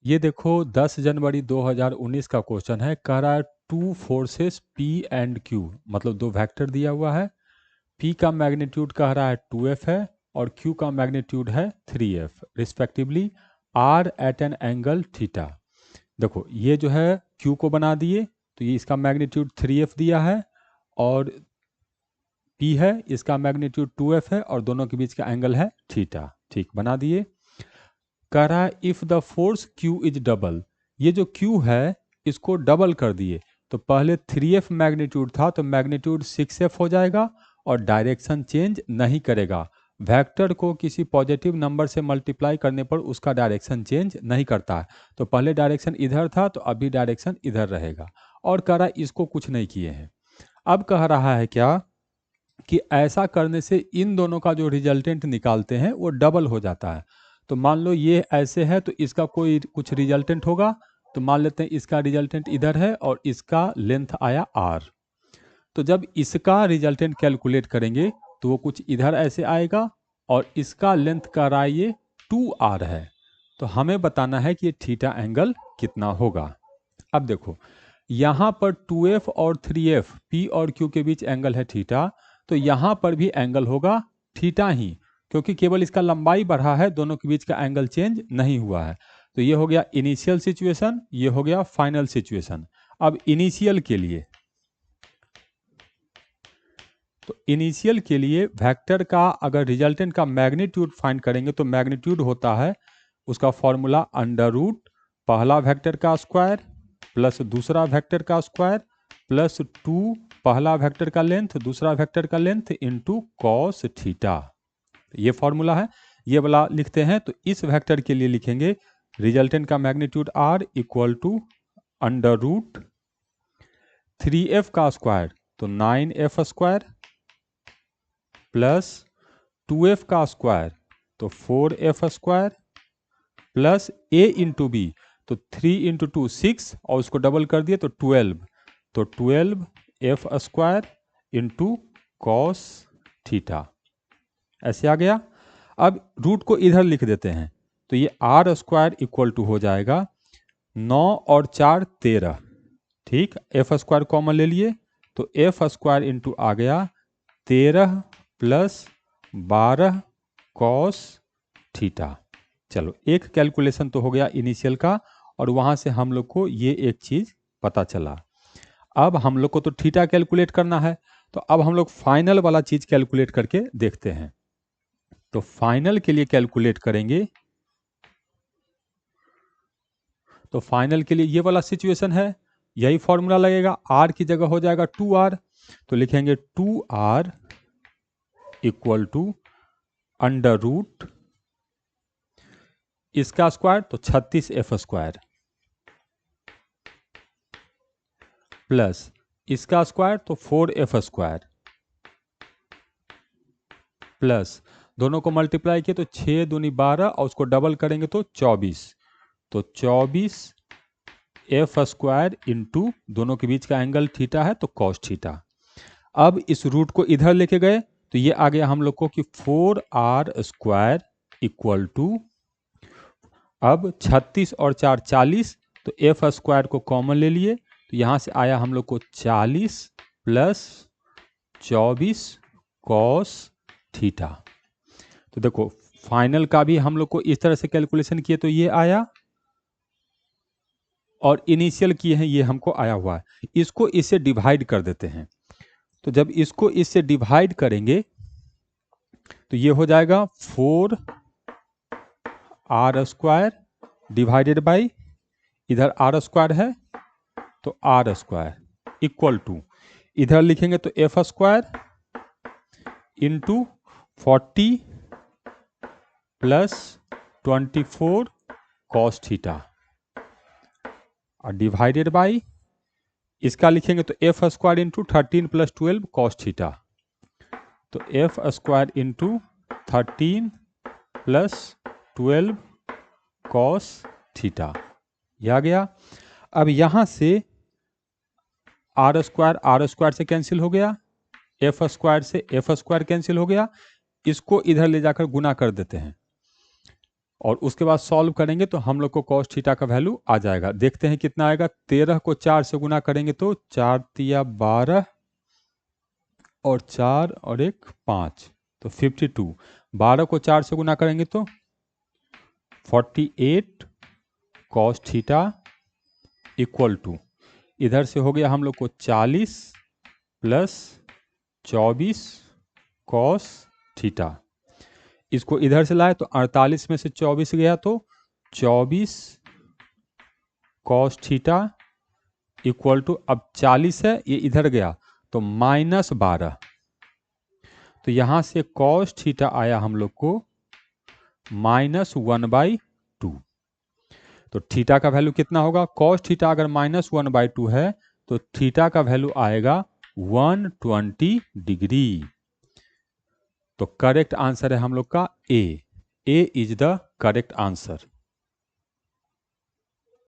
ये देखो 10 जनवरी 2019 का क्वेश्चन है। कह रहा है two forces P and Q, मतलब दो वेक्टर दिया हुआ है। P का मैग्नीट्यूड कह रहा है 2F है और Q का मैग्नीट्यूड है 3F respectively, are at an angle theta. देखो ये जो है Q को बना दिए, तो ये इसका मैग्नीट्यूड 3F दिया है और P है, इसका मैग्नीट्यूड 2F है और दोनों के बीच का एंगल है थीटा। ठीक, बना दिए। कह रहा है if the force Q is double, ये जो Q है इसको डबल कर दिए, तो पहले 3F मैग्नीट्यूड था तो मैग्नीट्यूड 6F हो जाएगा और डायरेक्शन चेंज नहीं करेगा। वेक्टर को किसी पॉजिटिव नंबर से मल्टीप्लाई करने पर उसका डायरेक्शन चेंज नहीं करता है। तो पहले डायरेक्शन इधर था तो अभी डायरेक्शन इधर रहेगा। और कह रहा है इसको कुछ नहीं किए हैं। अब कह रहा है क्या कि ऐसा करने से इन दोनों का जो रिजल्टेंट निकालते हैं वो डबल हो जाता है। तो मान लो ये ऐसे है तो इसका कोई कुछ रिजल्टेंट होगा, तो मान लेते हैं इसका रिजल्टेंट इधर है और इसका लेंथ आया r। तो जब इसका रिजल्टेंट कैलकुलेट करेंगे तो वो कुछ इधर ऐसे आएगा और इसका लेंथ का रहा ये 2r है। तो हमें बताना है कि ये थीटा एंगल कितना होगा। अब देखो यहाँ पर 2F और 3F P और Q के बीच एंगल है थीटा, तो यहाँ पर भी एंगल होगा थीटा ही, क्योंकि केवल इसका लंबाई बढ़ा है, दोनों के बीच का एंगल चेंज नहीं हुआ है। तो ये हो गया इनिशियल सिचुएशन, ये हो गया फाइनल सिचुएशन। अब इनिशियल के लिए, तो इनिशियल के लिए वेक्टर का अगर रिजल्टेंट का मैग्नीट्यूड फाइंड करेंगे तो मैग्नीट्यूड होता है उसका फॉर्मूला अंडर रूट पहला वेक्टर का स्क्वायर प्लस दूसरा वेक्टर का स्क्वायर प्लस 2 पहला वेक्टर का लेंथ दूसरा वेक्टर का लेंथ इनटू कॉस थीटा। ये फॉर्मूला है, ये वाला लिखते हैं। तो इस वेक्टर के लिए लिखेंगे रिजल्टेंट का magnitude r equal to under root 3F का स्क्वायर तो 9F स्क्वायर प्लस 2F का स्क्वायर तो 4F square plus a into B तो 3 इंटू 2 6 और उसको डबल कर दिए तो 12, तो 12F square into cos theta. ऐसे आ गया। अब रूट को इधर लिख देते हैं, तो ये r स्क्वायर इक्वल टू हो जाएगा 9 और 4 13। ठीक, एफ स्क्वायर कॉमन ले लिए तो एफ स्क्वायर इंटू आ गया 13 प्लस 12 कॉस थीटा। चलो एक कैलकुलेशन तो हो गया इनिशियल का, और वहां से हम लोग को ये एक चीज पता चला। अब हम लोग को तो थीटा कैलकुलेट करना है, तो अब हम लोग फाइनल वाला चीज कैलकुलेट करके देखते हैं। तो फाइनल के लिए कैलकुलेट करेंगे, तो फाइनल के लिए ये वाला सिचुएशन है, यही फॉर्मूला लगेगा। r की जगह हो जाएगा 2r, तो लिखेंगे 2r equal to under root इसका स्क्वायर तो 36F स्क्वायर प्लस इसका स्क्वायर तो 4F स्क्वायर प्लस दोनों को मल्टीप्लाई किए तो 6 दूनी 12 और उसको डबल करेंगे तो 24, तो 24F स्क्वायर इंटू दोनों के बीच का एंगल थीटा है तो कॉस थीटा। अब इस रूट को इधर लेके गए तो ये आ गया हम लोग को कि 4r स्क्वायर इक्वल टू, अब 36 और 4 40, तो एफ स्क्वायर को कॉमन ले लिए तो यहाँ से आया हम लोग को 40 प्लस 24 कॉस थीटा। तो देखो फाइनल का भी हम लोग को इस तरह से कैलकुलेशन किए तो ये आया, और इनिशियल किए हैं ये हमको आया हुआ है। इसको इससे डिवाइड कर देते हैं, तो जब इसको इससे डिवाइड करेंगे तो ये हो जाएगा 4r स्क्वायर डिवाइडेड बाई इधर r स्क्वायर है तो r स्क्वायर इक्वल टू इधर लिखेंगे तो f square into 40 plus 24 cos theta और डिवाइडेड बाई इसका लिखेंगे तो F square into 13 plus 12 cos theta, तो F square into 13 plus 12 cos theta. यह आ गया। अब यहां से आर स्क्वायर से कैंसिल हो गया, एफ स्क्वायर से एफ स्क्वायर कैंसिल हो गया, इसको इधर ले जाकर गुना कर देते हैं। और उसके बाद सॉल्व करेंगे तो हम लोग को कॉस थीटा का वैल्यू आ जाएगा। देखते हैं कितना आएगा। 13 को 4 से गुना करेंगे तो 4 तिया 12 और 4 और 1 5 तो 52। 12 को 4 से गुना करेंगे तो 48 कॉस थीटा इक्वल टू, इधर से हो गया हम लोग को 40 प्लस 24 कॉस थीटा। इसको इधर से लाए तो 48 में से 24 गया तो 24 कॉस थीटा इक्वल टू, अब 40 है ये इधर गया तो -12, तो यहां से कॉस थीटा आया हम लोग को -1/2। तो थीटा का वैल्यू कितना होगा? कॉस थीटा अगर -1/2 है तो थीटा का वैल्यू आएगा 120 डिग्री। तो करेक्ट आंसर है हम लोग का ए। ए इज द करेक्ट आंसर।